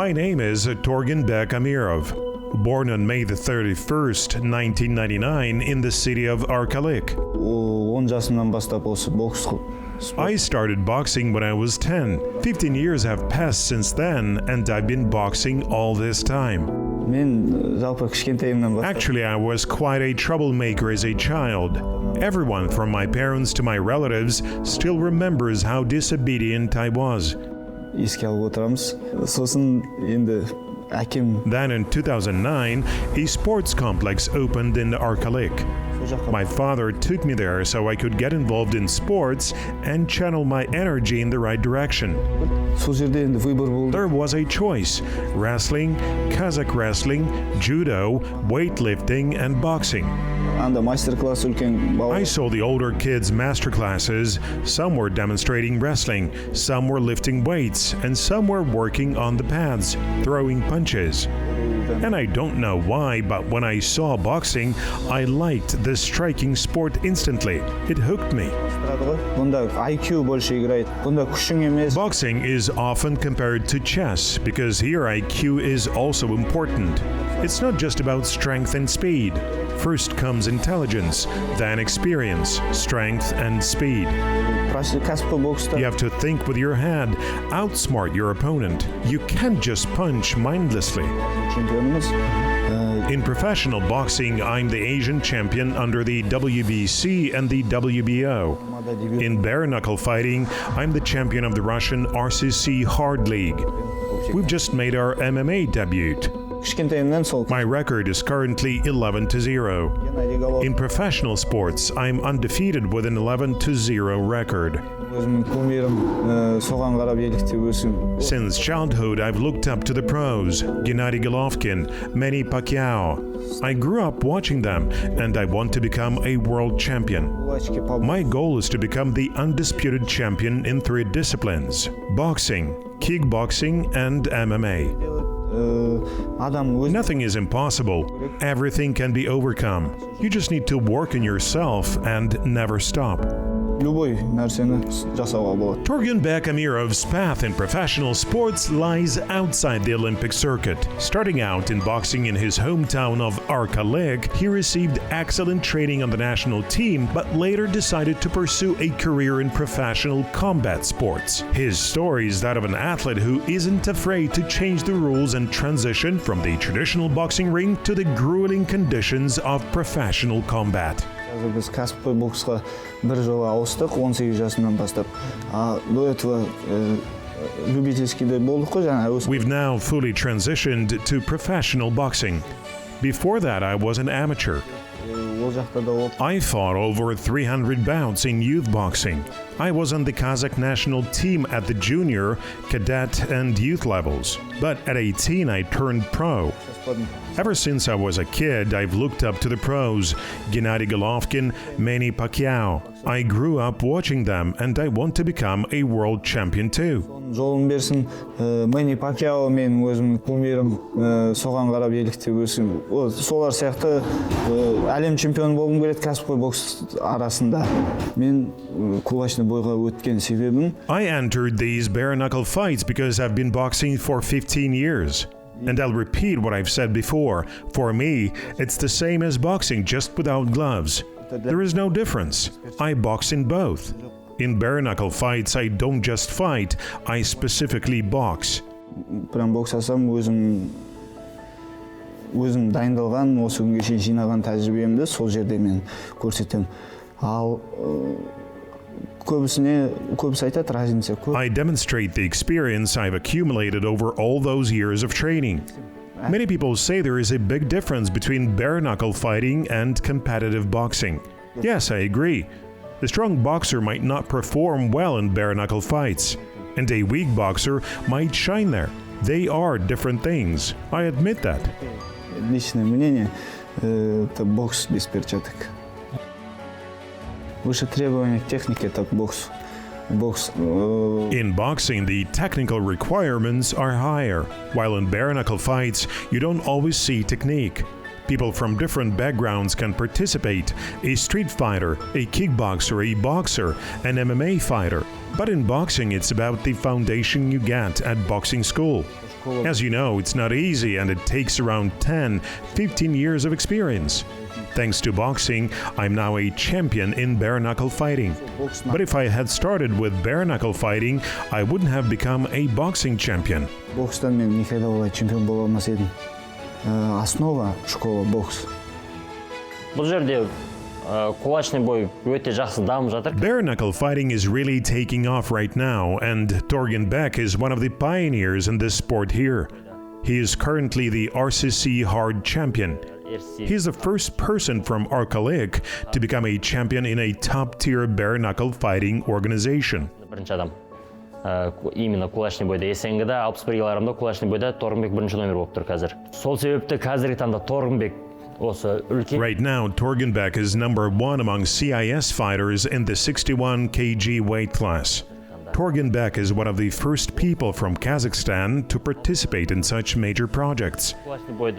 My name is Torgynbek Amirov. Born on May the 31st, 1999 in the city of Arkalik. 10 жасымнан бастап осы бокс. I started boxing when I was 10. 15 years have passed since then, and I've been boxing all this time. Мен жалпы кішкентайымнан бастап. Actually, I was quite a troublemaker as a child. Everyone from my parents to my relatives still remembers how disobedient I was. Еске алып отырамыз. Сосын енді әкем. Then in 2009, a sports complex opened in Arkalik. My father took me there so I could get involved in sports and channel my energy in the right direction. Сол жерде енді выбор болды. There was a choice: wrestling, Kazakh wrestling, judo, weightlifting, and boxing. Анда мастер-класс үлкен бала. I saw the older kids' master classes. Some were demonstrating wrestling, some were lifting weights, and some were working on the pads, throwing punches. And I don't know why, but when I saw boxing, I liked this striking sport instantly. It hooked me. Бұнда IQ больше играет. Бұнда күшің емес. Boxing is often compared to chess because here IQ is also important. It's not just about strength and speed. First comes intelligence, then experience, strength and speed. You have to think with your head, outsmart your opponent. You can't just punch mindlessly. In professional boxing, I'm the Asian champion under the WBC and the WBO. In bare-knuckle fighting, I'm the champion of the Russian RCC Hard League. We've just made our MMA debut. My record is currently 11-0. In professional sports, I'm undefeated with an 11-0 record. Since childhood, I've looked up to the pros, Gennady Golovkin, Manny Pacquiao. I grew up watching them, and I want to become a world champion. My goal is to become the undisputed champion in 3 disciplines: boxing, kickboxing, and MMA. Nothing is impossible. Everything can be overcome. You just need to work on yourself and never stop. Torgynbek Amirov's path in professional sports lies outside the Olympic circuit. Starting out in boxing in his hometown of Arkalik, he received excellent training on the national team, but later decided to pursue a career in professional combat sports. His story is that of an athlete who isn't afraid to change the rules and transition from the traditional boxing ring to the grueling conditions of professional combat. Біз кәсіпқой боксқа бір жолы ауыстық 18 жасымнан бастап. До этого любительскийде болдық қой жаңа. We've now fully transitioned to professional boxing. Before that, I was an amateur. I fought over 300 bouts in youth boxing. I was on the Kazakh national team at the junior, cadet, and youth levels. But at 18, I turned pro. Ever since I was a kid, I've looked up to the pros, Gennady Golovkin, Manny Pacquiao. I grew up watching them, and I want to become a world champion too. Жолын берсін, Manny Pacquiao менің өзімнің кумирім, соған қарап еліктеп өсім. Солар сияқты әлем чемпионы болғым келеді кәсіпқой бокс арасында. Мен кулачный бойға өткен себебім. I entered these bare-knuckle fights because I've been boxing for 15 years. And I'll repeat what I've said before. For me, it's the same as boxing, just without gloves. There is no difference. I box in both. In bare-knuckle fights, I don't just fight, I specifically box. Прям боксасам өзім дайындалған, осы күнге шейін жинаған тәжірибемді сол жерде мен көрсетемін. Ал I demonstrate the experience I've accumulated over all those years of training. Many people say there is a big difference between bare-knuckle fighting and competitive boxing. Yes, I agree. The strong boxer might not perform well in bare-knuckle fights, and a weak boxer might shine there. They are different things. I admit that. Личное мнение – это бокс без перчаток. Выше требования к технике – это бокс. In boxing, the technical requirements are higher, while in bare-knuckle fights, you don't always see technique. People from different backgrounds can participate: a street fighter, a kickboxer, a boxer, an MMA fighter. But in boxing, it's about the foundation you get at boxing school. As you know, it's not easy and it takes around 10-15 years of experience. Thanks to boxing, I'm now a champion in bare-knuckle fighting. But if I had started with bare-knuckle fighting, I wouldn't have become a boxing champion. Бокстан мен никогда олай чемпион бола алмас едім. Основа школа бокс. Бұл жерде кулачный бой өте жақсы дамып жатыр. Bare-knuckle fighting is really taking off right now, and Torgynbek is one of the pioneers in this sport here. He is currently the RCC hard champion. He is the first person from Arkalyk to become a champion in a top-tier bare-knuckle fighting organization. Бірінші адам. Именно кулачный бойда СНГ-да 61 килограммда кулачный бойда Torgynbek бірінші номер болып тұр қазір. Сол себепті қазіргі таңда Torgynbek осы үлкен. Right now, Torgynbek is #1 among CIS fighters in the 61 kg weight class. Torgynbek is one of the first people from Kazakhstan to participate in such major projects.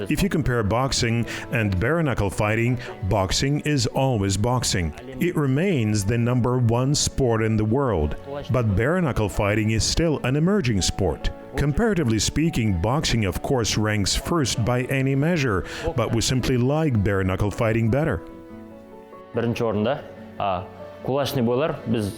If you compare boxing and bare-knuckle fighting, boxing is always boxing. It remains the #1 sport in the world, but bare-knuckle fighting is still an emerging sport. Comparatively speaking, boxing of course ranks first by any measure, but we simply like bare-knuckle fighting better. Бірінші орында кулачный бойлар біз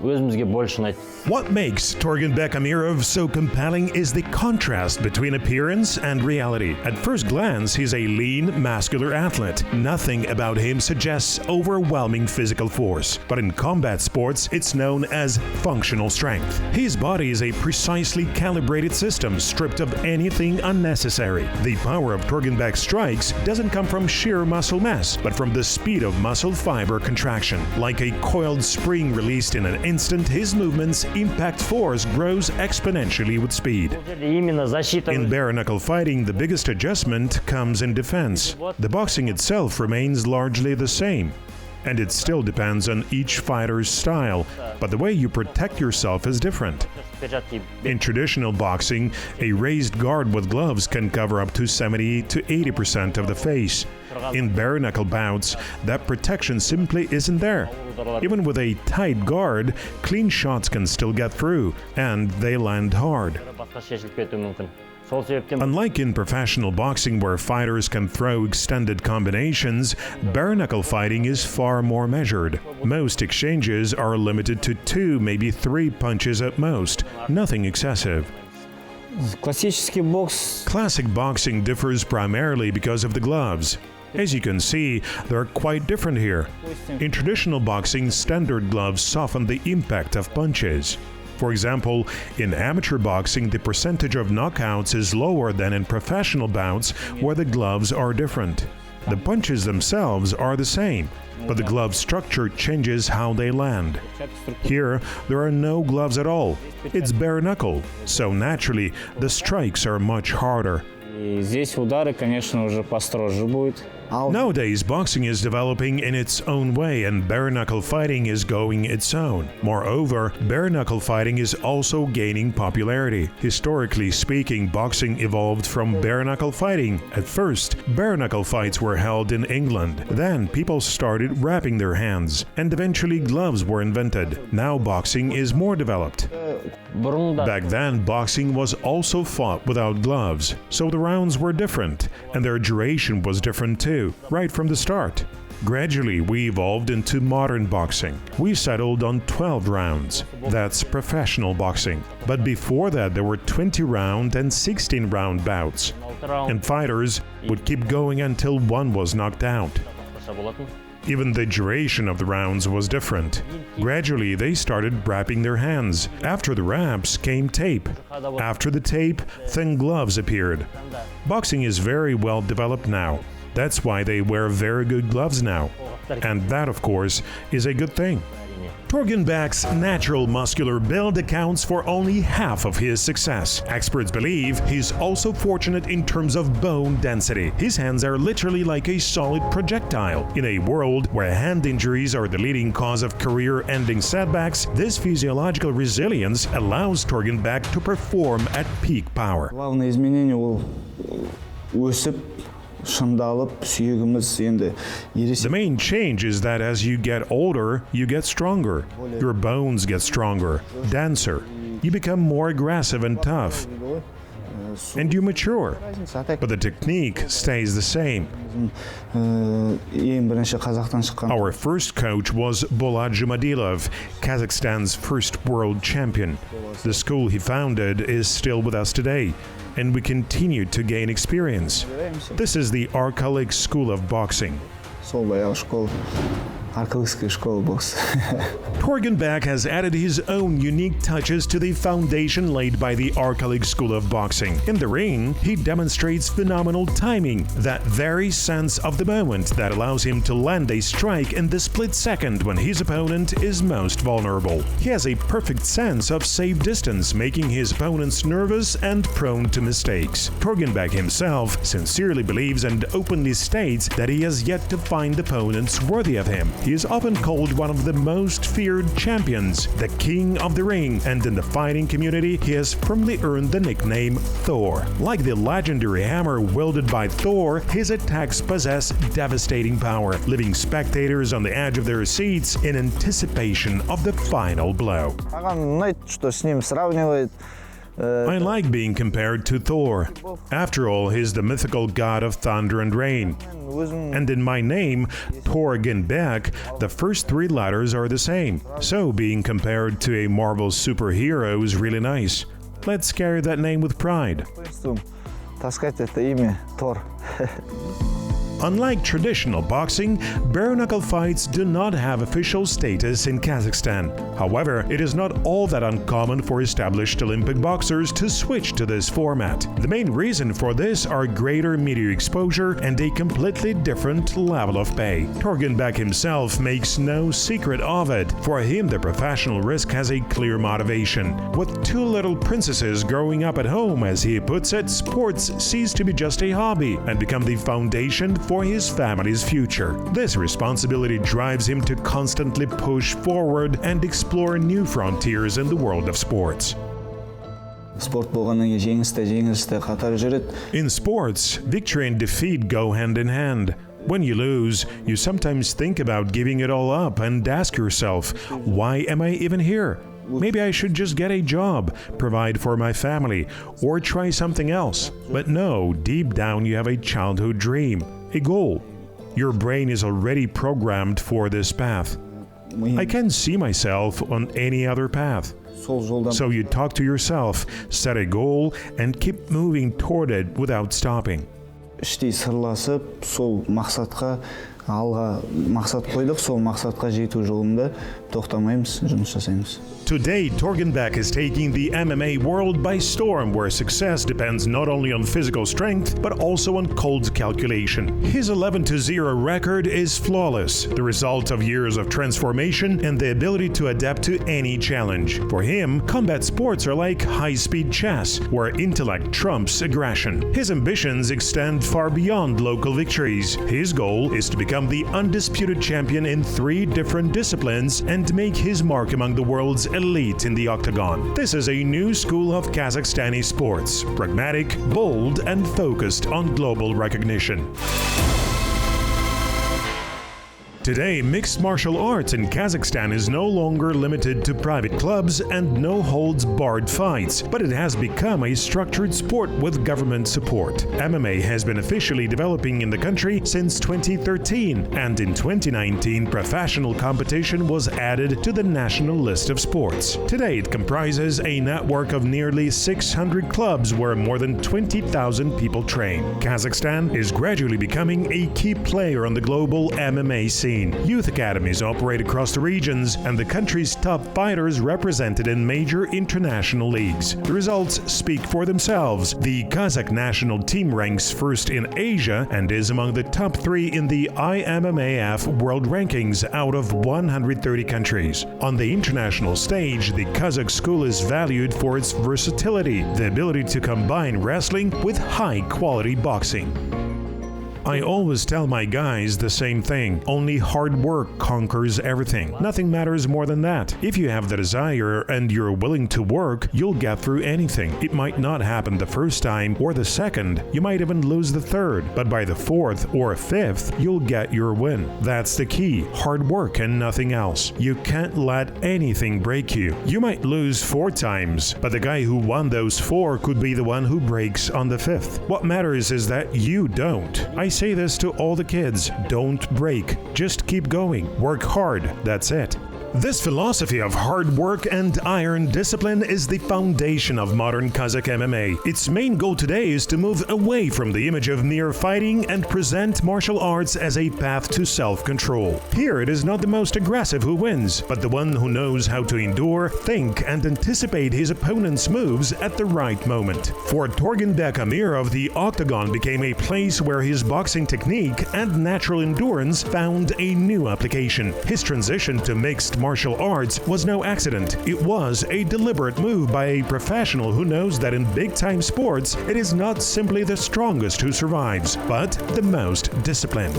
өзімізге больше ұнайды. What makes Torgynbek Amirov so compelling is the contrast between appearance and reality. At first glance, he's a lean, muscular athlete. Nothing about him suggests overwhelming physical force. But in combat sports, it's known as functional strength. His body is a precisely calibrated system stripped of anything unnecessary. The power of Torgynbek's strikes doesn't come from sheer muscle mass, but from the speed of muscle fiber contraction. Like a coiled spring released in an instant, his movements' impact force grows exponentially with speed. In bare-knuckle fighting, the biggest adjustment comes in defense. The boxing itself remains largely the same, and it still depends on each fighter's style, but the way you protect yourself is different. In traditional boxing, a raised guard with gloves can cover up to 70 to 80% of the face. In bare-knuckle bouts, that protection simply isn't there. Even with a tight guard, clean shots can still get through, and they land hard. Unlike in professional boxing where fighters can throw extended combinations, bare-knuckle fighting is far more measured. Most exchanges are limited to 2, maybe 3 punches at most, nothing excessive. Classic boxing differs primarily because of the gloves. As you can see, they're quite different here. In traditional boxing, standard gloves soften the impact of punches. For example, in amateur boxing, the percentage of knockouts is lower than in professional bouts where the gloves are different. The punches themselves are the same, but the glove structure changes how they land. Here, there are no gloves at all. It's bare knuckle, so naturally, the strikes are much harder. Здесь удары, конечно, уже построже будет. Nowadays, boxing is developing in its own way and bare-knuckle fighting is going its own. Moreover, bare-knuckle fighting is also gaining popularity. Historically speaking, boxing evolved from bare-knuckle fighting. At first, bare-knuckle fights were held in England. Then, people started wrapping their hands, and eventually gloves were invented. Now boxing is more developed. Back then, boxing was also fought without gloves, so the rounds were different, and their duration was different too, right from the start. Gradually, we evolved into modern boxing. We settled on 12 rounds. That's professional boxing. But before that, there were 20-round and 16-round bouts, and fighters would keep going until one was knocked out. Even the duration of the rounds was different. Gradually, they started wrapping their hands. After the wraps came tape. After the tape, thin gloves appeared. Boxing is very well developed now. That's why they wear very good gloves now. And that, of course, is a good thing. Torgynbek's natural muscular build accounts for only half of his success. Experts believe he's also fortunate in terms of bone density. His hands are literally like a solid projectile. In a world where hand injuries are the leading cause of career-ending setbacks, this physiological resilience allows Torgynbek to perform at peak power. Главное изменение ол өсіп шыңдалып, сүйегіміз енді The main change is that as you get older, you get stronger. Your bones get stronger, denser. You become more aggressive and tough. And you mature. But the technique stays the same. ең бірінші Қазақтан шыққан. Our first coach was Bolad Jumadilov, Kazakhstan's first world champion. The school he founded is still with us today, and we continue to gain experience. This is the Arkalyk School of Boxing. Сол баяғы школа, Аркалыкская школа бокс. Torgynbek has added his own unique touches to the foundation laid by the Arkalyk School of Boxing. In the ring, he demonstrates phenomenal timing, that very sense of the moment that allows him to land a strike in the split second when his opponent is most vulnerable. He has a perfect sense of safe distance, making his opponents nervous and prone to mistakes. Torgynbek himself sincerely believes and openly states that he has yet to find opponents worthy of him. He is often called one of the most feared champions, the king of the ring, and in the fighting community he has firmly earned the nickname Thor. Like the legendary hammer wielded by Thor, his attacks possess devastating power, leaving spectators on the edge of their seats in anticipation of the final blow. Маған ұнайды, что с ним сравнивает. I like being compared to Thor. After all, he's the mythical god of thunder and rain. And in my name, Torgynbek, the first three letters are the same. So being compared to a Marvel superhero is really nice. Let's carry that name with pride. Таскать это имя Тор. Unlike traditional boxing, bare-knuckle fights do not have official status in Kazakhstan. However, it is not all that uncommon for established Olympic boxers to switch to this format. The main reason for this are greater media exposure and a completely different level of pay. Torgynbek himself makes no secret of it. For him, the professional risk has a clear motivation. With two little princesses growing up at home, as he puts it, sports cease to be just a hobby and become the foundation for his family's future. This responsibility drives him to constantly push forward and explore new frontiers in the world of sports. Спорт болғаннан кейін жеңіс те қатар жүреді. In sports, victory and defeat go hand in hand. When you lose, you sometimes think about giving it all up and ask yourself, why am I even here? Maybe I should just get a job, provide for my family, or try something else. But no, deep down you have a childhood dream, a goal. Your brain is already programmed for this path. I can't see myself on any other path. So you talk to yourself, set a goal, and keep moving toward it without stopping. Іштей сырласып, сол мақсатқа алға мақсат қойдық, сол мақсатқа жету жолында тоқтамаймыз, жұмыс жасаймыз. Today, Torgynbek is taking the MMA world by storm, where success depends not only on physical strength, but also on cold calculation. His 11-0 record is flawless, the result of years of transformation and the ability to adapt to any challenge. For him, combat sports are like high-speed chess, where intellect trumps aggression. His ambitions extend far beyond local victories. His goal is to become the undisputed champion in 3 different disciplines and make his mark among the world's elite in the octagon. This is a new school of Kazakhstani sports, pragmatic, bold, and focused on global recognition. Today, mixed martial arts in Kazakhstan is no longer limited to private clubs and no-holds-barred fights, but it has become a structured sport with government support. MMA has been officially developing in the country since 2013, and in 2019, professional competition was added to the national list of sports. Today, it comprises a network of nearly 600 clubs where more than 20,000 people train. Kazakhstan is gradually becoming a key player on the global MMA scene. Youth academies operate across the regions, and the country's top fighters represented in major international leagues. The results speak for themselves. The Kazakh national team ranks first in Asia and is among the top 3 in the IMMAF world rankings out of 130 countries. On the international stage, the Kazakh school is valued for its versatility, the ability to combine wrestling with high-quality boxing. I always tell my guys the same thing. Only hard work conquers everything. Nothing matters more than that. If you have the desire and you're willing to work, you'll get through anything. It might not happen the first time or the second. You might even lose the third. But by the fourth or fifth, you'll get your win. That's the key. Hard work and nothing else. You can't let anything break you. You might lose 4 times, but the guy who won those 4 could be the one who breaks on the 5th. What matters is that you don't. I say this to all the kids. Don't break. Just keep going. Work hard. That's it. This philosophy of hard work and iron discipline is the foundation of modern Kazakh MMA. Its main goal today is to move away from the image of mere fighting and present martial arts as a path to self-control. Here it is not the most aggressive who wins, but the one who knows how to endure, think, and anticipate his opponent's moves at the right moment. For Torgynbek Amirov, the octagon became a place where his boxing technique and natural endurance found a new application. His transition to mixed martial arts was no accident. It was a deliberate move by a professional who knows that in big-time sports, it is not simply the strongest who survives, but the most disciplined.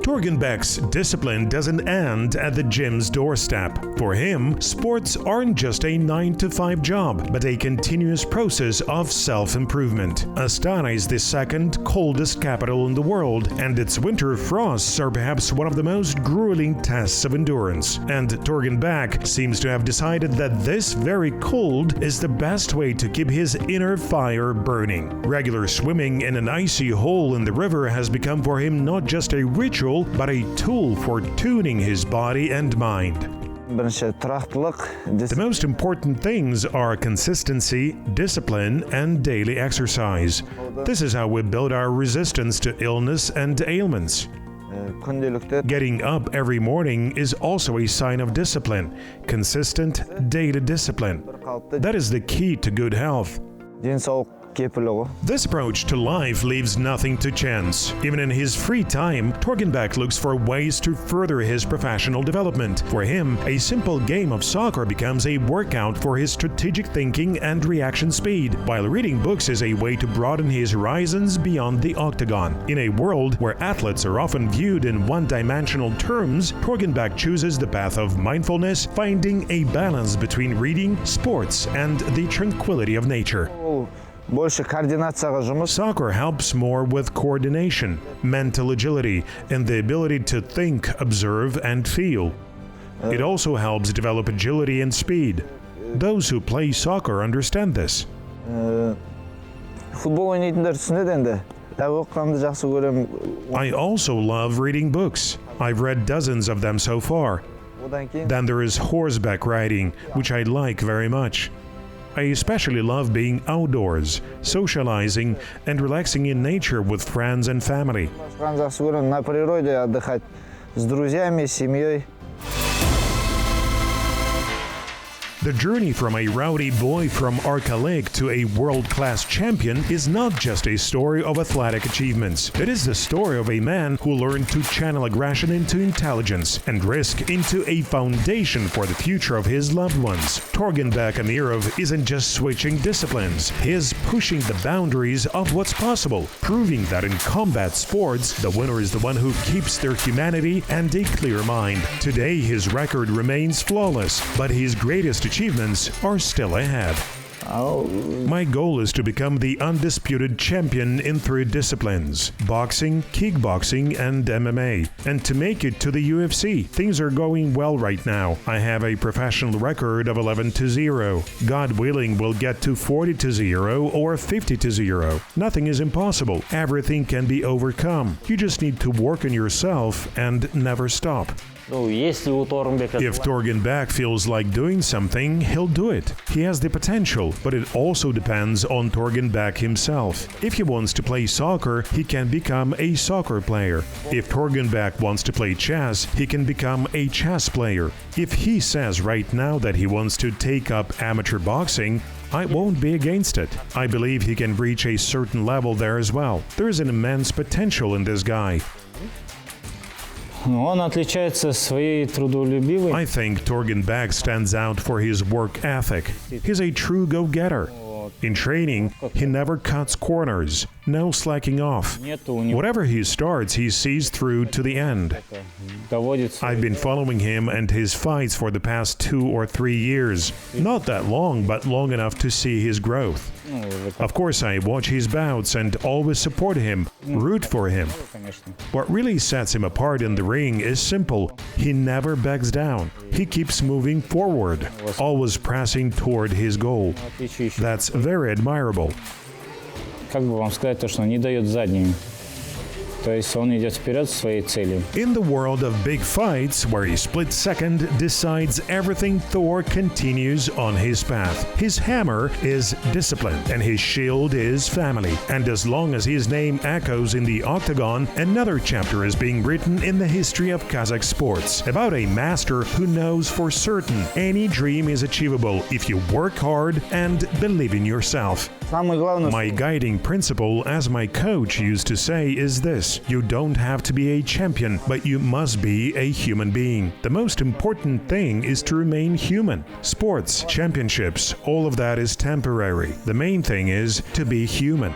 Torgynbek's discipline doesn't end at the gym's doorstep. For him, sports aren't just a 9-to-5 job, but a continuous process of self-improvement. Astana is the second coldest capital in the world, and its winter frosts are perhaps one of the most grueling tests of endurance. And Torgynbek seems to have decided that this very cold is the best way to keep his inner fire burning. Regular swimming in an icy hole in the river has become for him not just a ritual, but a tool for tuning his body and mind. The most important things are consistency, discipline, and daily exercise. This is how we build our resistance to illness and ailments. Getting up every morning is also a sign of discipline, consistent daily discipline. That is the key to good health. This approach to life leaves nothing to chance. Even in his free time, Torgynbek looks for ways to further his professional development. For him, a simple game of soccer becomes a workout for his strategic thinking and reaction speed, while reading books is a way to broaden his horizons beyond the octagon. In a world where athletes are often viewed in one-dimensional terms, Torgynbek chooses the path of mindfulness, finding a balance between reading, sports, and the tranquility of nature. Soccer helps more with coordination, mental agility, and the ability to think, observe, and feel. It also helps develop agility and speed. Those who play soccer understand this. I also love reading books. I've read dozens of them so far. Then there is horseback riding, which I like very much. I especially love being outdoors, socializing, and relaxing in nature with friends and family. The journey from a rowdy boy from Arkalyk to a world-class champion is not just a story of athletic achievements. It is the story of a man who learned to channel aggression into intelligence and risk into a foundation for the future of his loved ones. Torgynbek Amirov isn't just switching disciplines. He is pushing the boundaries of what's possible, proving that in combat sports, the winner is the one who keeps their humanity and a clear mind. Today, his record remains flawless, but his greatest achievements are still ahead. My goal is to become the undisputed champion in 3 disciplines: boxing, kickboxing, and MMA, and to make it to the UFC. Things are going well right now. I have a professional record of 11-0. God willing, we'll get to 40-0 or 50-0. Nothing is impossible. Everything can be overcome. You just need to work on yourself and never stop. If Torgynbek feels like doing something, he'll do it. He has the potential, but it also depends on Torgynbek himself. If he wants to play soccer, he can become a soccer player. If Torgynbek wants to play chess, he can become a chess player. If he says right now that he wants to take up amateur boxing, I won't be against it. I believe he can reach a certain level there as well. There is an immense potential in this guy. Он отличается своей трудолюбивой. I think Torgynbek stands out for his work ethic. He's a true go-getter. In training, he never cuts corners, no slacking off. Нету у него Whatever he starts, he sees through to the end. доводится. I've been following him and his fights for the past 2 or 3 years. Not that long, but long enough to see his growth. Ну, уже, Of course, I watch his bouts and always support him, root for him. конечно. What really sets him apart in the ring is simple. He never backs down. He keeps moving forward, always pressing toward his goal. Отличие That's very admirable. как бы вам сказать, то, что он не дает задним. То есть он идет вперед к своей цели. In the world of big fights, where a split second decides everything, Thor continues on his path. His hammer is discipline, and his shield is family. And as long as his name echoes in the octagon, another chapter is being written in the history of Kazakh sports, about a master who knows for certain any dream is achievable if you work hard and believe in yourself. Самое главное, My guiding principle, as my coach used to say, is this: you don't have to be a champion, but you must be a human being. The most important thing is to remain human. Sports, championships, all of that is temporary. The main thing is to be human.